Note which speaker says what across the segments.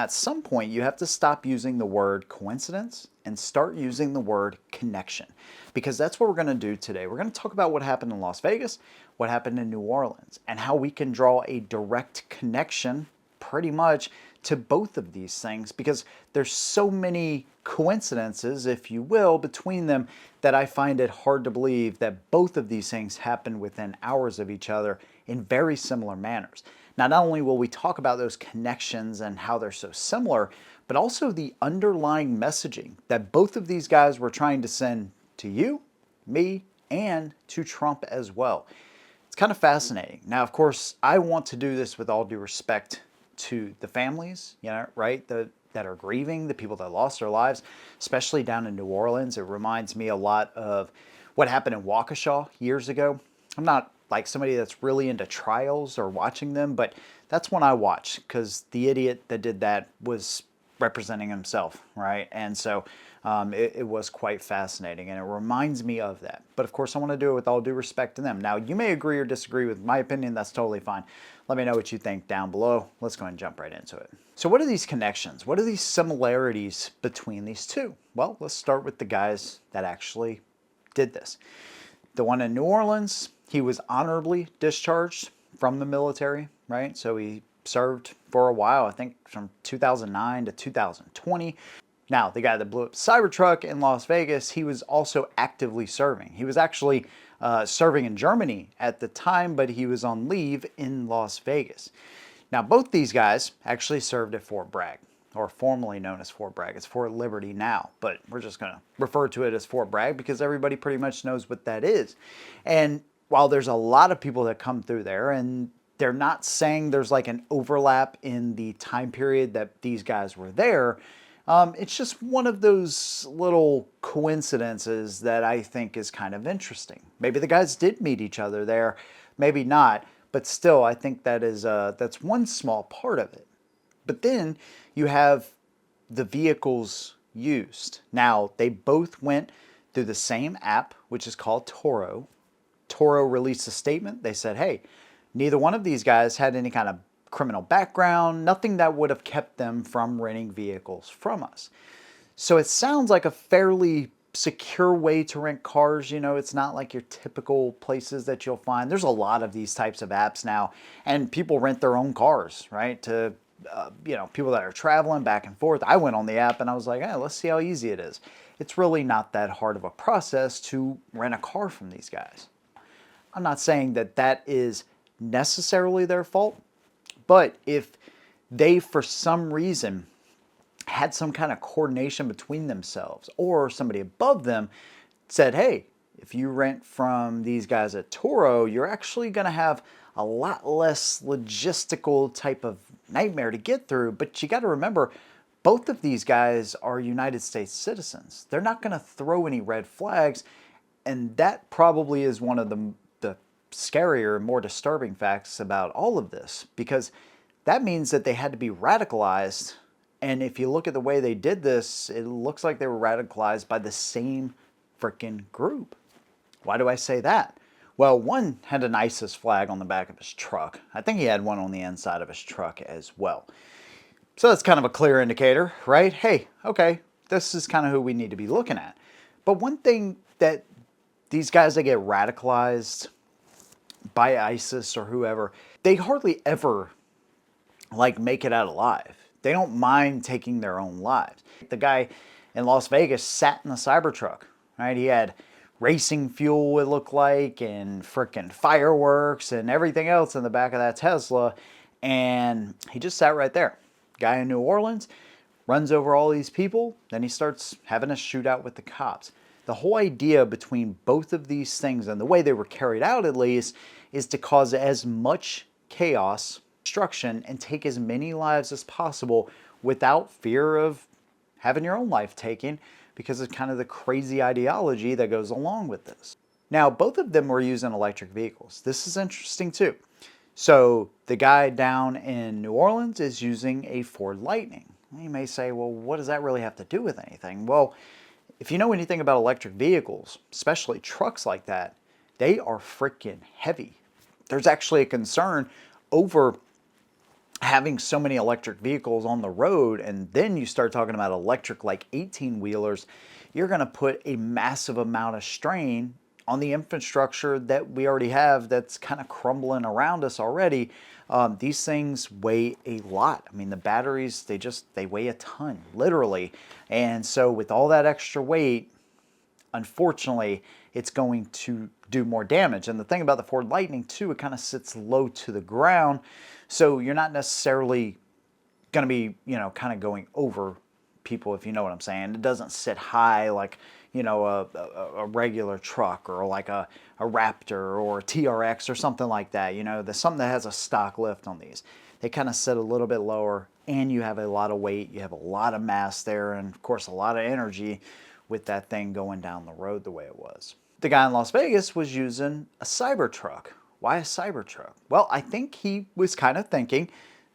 Speaker 1: At some point, you have to stop using the word coincidence and start using the word connection, because that's what we're going to do today. We're going to talk about what happened in Las Vegas, what happened in New Orleans, and how we can draw a direct connection pretty much to both of these things, because there's so many coincidences, if you will, between them that I find it hard to believe that both of these things happen within hours of each other in very similar manners. Now, not only will we talk about those connections and how they're so similar, but also the underlying messaging that both of these guys were trying to send to you, me, and to Trump as well. It's kind of fascinating. Now, of course, I want to do this with all due respect to the families, right? That are grieving, the people that lost their lives, especially down in New Orleans. It reminds me a lot of what happened in Waukesha years ago. I'm not like somebody that's really into trials or watching them, but that's one I watched because the idiot that did that was representing himself, right? And so it was quite fascinating, and it reminds me of that. But of course, I want to do it with all due respect to them. Now, you may agree or disagree with my opinion. That's totally fine. Let me know what you think down below. Let's go ahead and jump right into it. So what are these connections? What are these similarities between these two? Well, let's start with the guys that actually did this. The one in New Orleans, he was honorably discharged from the military, right? So he served for a while, I think from 2009 to 2020. Now, the guy that blew up the Cybertruck in Las Vegas, he was also actively serving. He was actually serving in Germany at the time, but he was on leave in Las Vegas. Now, both these guys actually served at Fort Bragg, or formerly known as Fort Bragg. It's Fort Liberty now, but we're just going to refer to it as Fort Bragg because everybody pretty much knows what that is. And while there's a lot of people that come through there, and they're not saying there's like an overlap in the time period that these guys were there, it's just one of those little coincidences that I think is kind of interesting. Maybe the guys did meet each other there, maybe not, but still, I think that is that's one small part of it. But then you have the vehicles used. Now, they both went through the same app, which is called Toro. Toro released a statement. They said, hey, neither one of these guys had any kind of criminal background, nothing that would have kept them from renting vehicles from us. So it sounds like a fairly secure way to rent cars. It's not like your typical places that you'll find. There's a lot of these types of apps now, and people rent their own cars, right? To people that are traveling back and forth. I went on the app and I was like, hey, let's see how easy it is. It's really not that hard of a process to rent a car from these guys. I'm not saying that that is necessarily their fault, but if they, for some reason, had some kind of coordination between themselves, or somebody above them said, hey, if you rent from these guys at Toro, you're actually going to have a lot less logistical type of nightmare to get through. But you got to remember, both of these guys are United States citizens. They're not going to throw any red flags. And that probably is one of the scarier, more disturbing facts about all of this, because that means that they had to be radicalized. And if you look at the way they did this, it looks like they were radicalized by the same freaking group. Why do I say that? Well, one had an ISIS flag on the back of his truck. I think he had one on the inside of his truck as well. So that's kind of a clear indicator, right? Hey, okay, this is kind of who we need to be looking at. But one thing that these guys that get radicalized by ISIS or whoever, they hardly ever make it out alive. They don't mind taking their own lives. The guy in Las Vegas sat in the Cybertruck, right? He had racing fuel, it looked like, and frickin' fireworks and everything else in the back of that Tesla, and he just sat right there. Guy in New Orleans runs over all these people, then he starts having a shootout with the cops. The whole idea between both of these things, and the way they were carried out at least, is to cause as much chaos, destruction, and take as many lives as possible without fear of having your own life taken, because of kind of the crazy ideology that goes along with this. Now, both of them were using electric vehicles. This is interesting too. So the guy down in New Orleans is using a Ford Lightning. You may say, well, what does that really have to do with anything? Well, if you know anything about electric vehicles, especially trucks like that, they are freaking heavy. There's actually a concern over having so many electric vehicles on the road, and then you start talking about electric like 18 wheelers, you're going to put a massive amount of strain on the infrastructure that we already have that's kind of crumbling around us already. These things weigh a lot. I mean, the batteries, they weigh a ton, literally. And so with all that extra weight, unfortunately, it's going to do more damage. And the thing about the Ford Lightning too, it kind of sits low to the ground. So you're not necessarily going to be, kind of going over people, if you know what I'm saying. It doesn't sit high like, a regular truck, or like a Raptor or a TRX or something like that. There's something that has a stock lift on these. They kind of sit a little bit lower, and you have a lot of weight, you have a lot of mass there, and of course a lot of energy with that thing going down the road the way it was. The guy in Las Vegas was using a Cybertruck. Why a Cybertruck? Well, I think he was kind of thinking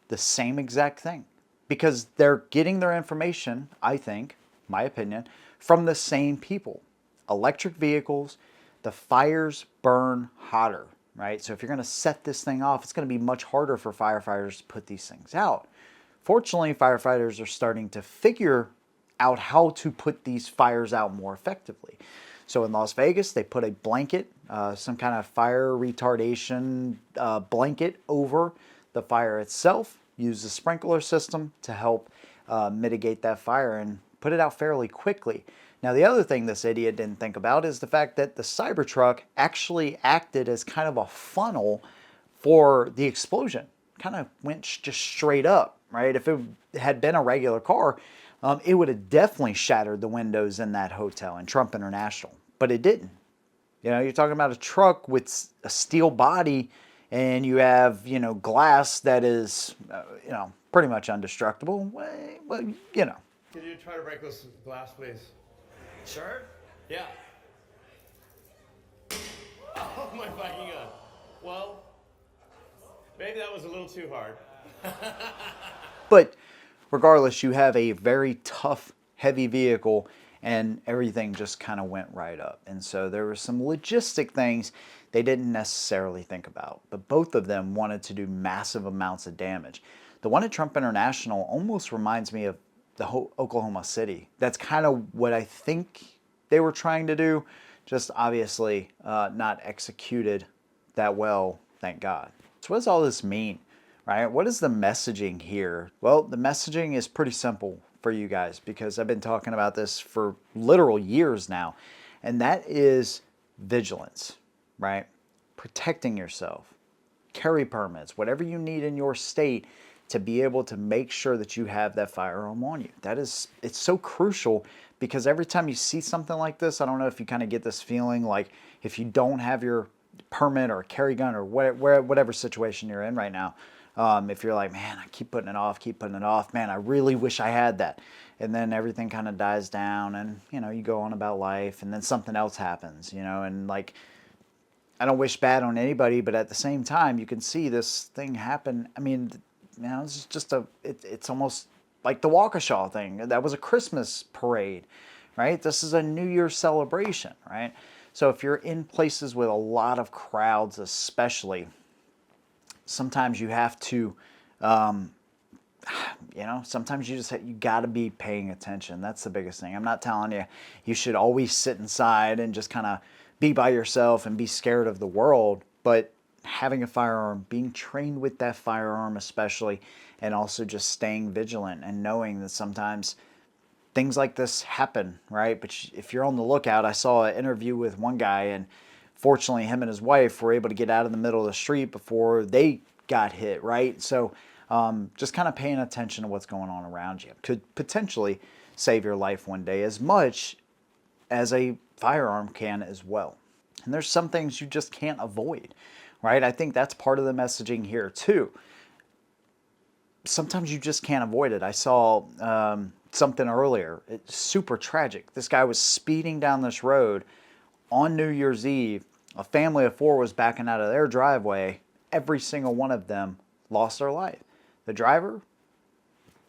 Speaker 1: the same exact thing, because they're getting their information, I think, my opinion, from the same people. Electric vehicles, the fires burn hotter, right? So if you're going to set this thing off, it's going to be much harder for firefighters to put these things out. Fortunately, firefighters are starting to figure out how to put these fires out more effectively. So in Las Vegas, they put a blanket, some kind of fire retardation blanket over the fire itself, use a sprinkler system to help mitigate that fire and put it out fairly quickly. Now, the other thing this idiot didn't think about is the fact that the Cybertruck actually acted as kind of a funnel for the explosion. Kind of went just straight up, right? If it had been a regular car, it would have definitely shattered the windows in that hotel in Trump International, but it didn't. You're talking about a truck with a steel body, and you have, glass that is, pretty much indestructible. Well,
Speaker 2: Can you try to break this glass, please?
Speaker 3: Sure? Yeah.
Speaker 2: Oh my fucking god. Well, maybe that was a little too hard.
Speaker 1: But regardless, you have a very tough, heavy vehicle, and everything just kind of went right up. And so there were some logistic things they didn't necessarily think about, but both of them wanted to do massive amounts of damage. The one at Trump International almost reminds me of the whole Oklahoma City. That's kind of what I think they were trying to do, just obviously not executed that well, thank God. So what does all this mean, right? What is the messaging here? Well, the messaging is pretty simple for you guys, because I've been talking about this for literal years now, and that is vigilance, right? Protecting yourself, carry permits, whatever you need in your state to be able to make sure that you have that firearm on you. It's so crucial, because every time you see something like this, I don't know if you kind of get this feeling like if you don't have your permit or carry gun, or whatever situation you're in right now, if you're like, man, I keep putting it off, man, I really wish I had that. And then everything kind of dies down, and, you go on about life, and then something else happens, and like, I don't wish bad on anybody, but at the same time, you can see this thing happen. I mean, it's just it's almost like the Waukesha thing. That was a Christmas parade, right? This is a New Year's celebration, right? So if you're in places with a lot of crowds, especially, sometimes you have to, sometimes you got to be paying attention. That's the biggest thing. I'm not telling you you should always sit inside and just kind of be by yourself and be scared of the world, but having a firearm, being trained with that firearm especially, and also just staying vigilant and knowing that sometimes things like this happen, right? But if you're on the lookout, I saw an interview with one guy, and fortunately him and his wife were able to get out of the middle of the street before they got hit, right? So just kind of paying attention to what's going on around you could potentially save your life one day, as much as a firearm can as well. And there's some things you just can't avoid, right? I think that's part of the messaging here too. Sometimes you just can't avoid it. I saw something earlier. It's super tragic. This guy was speeding down this road on New Year's Eve. A family of 4 was backing out of their driveway. Every single one of them lost their life. The driver,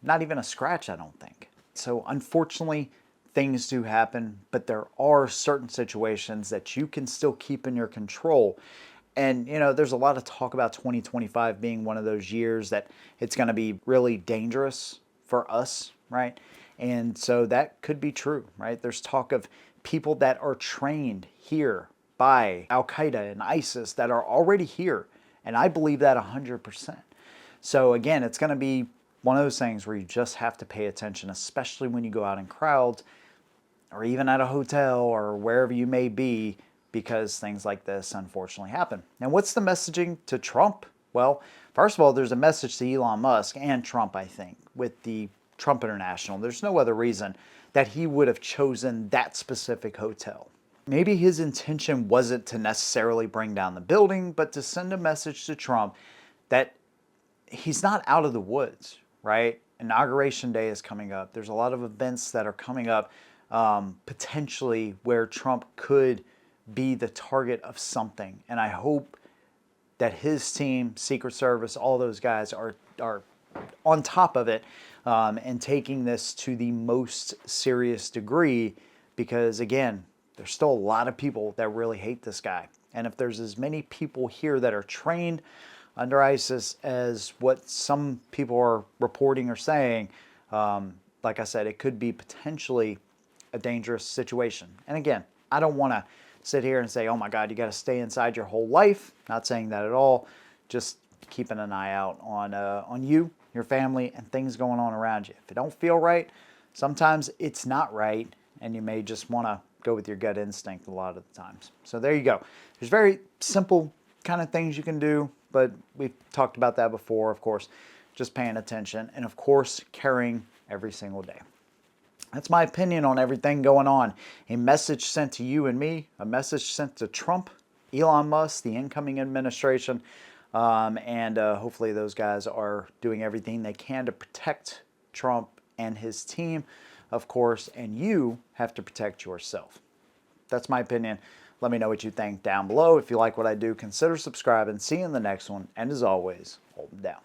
Speaker 1: not even a scratch, I don't think. So unfortunately, things do happen, but there are certain situations that you can still keep in your control. And, you know, there's a lot of talk about 2025 being one of those years that it's going to be really dangerous for us, right? And so that could be true, right? There's talk of people that are trained here by Al Qaeda and ISIS that are already here. And I believe that 100%. So again, it's going to be one of those things where you just have to pay attention, especially when you go out in crowds or even at a hotel or wherever you may be, because things like this unfortunately happen. And what's the messaging to Trump? Well, first of all, there's a message to Elon Musk and Trump, I think, with the Trump International. There's no other reason that he would have chosen that specific hotel. Maybe his intention wasn't to necessarily bring down the building, but to send a message to Trump that he's not out of the woods, right? Inauguration Day is coming up. There's a lot of events that are coming up potentially where Trump could be the target of something. And I hope that his team, Secret Service, all those guys are on top of it and taking this to the most serious degree, because again, there's still a lot of people that really hate this guy. And if there's as many people here that are trained under ISIS as what some people are reporting or saying, like I said, it could be potentially a dangerous situation. And again, I don't want to sit here and say, oh my God, you got to stay inside your whole life. Not saying that at all. Just keeping an eye out on you, your family, and things going on around you. If it don't feel right, sometimes it's not right, and you may just want to go with your gut instinct a lot of the times. So there you go. There's very simple kind of things you can do, but we've talked about that before, of course. Just paying attention, and of course, caring every single day. That's my opinion on everything going on. A message sent to you and me, a message sent to Trump, Elon Musk, the incoming administration, and hopefully those guys are doing everything they can to protect Trump and his team, of course, and you have to protect yourself. That's my opinion. Let me know what you think down below. If you like what I do, consider subscribing. See you in the next one, and as always, hold them down.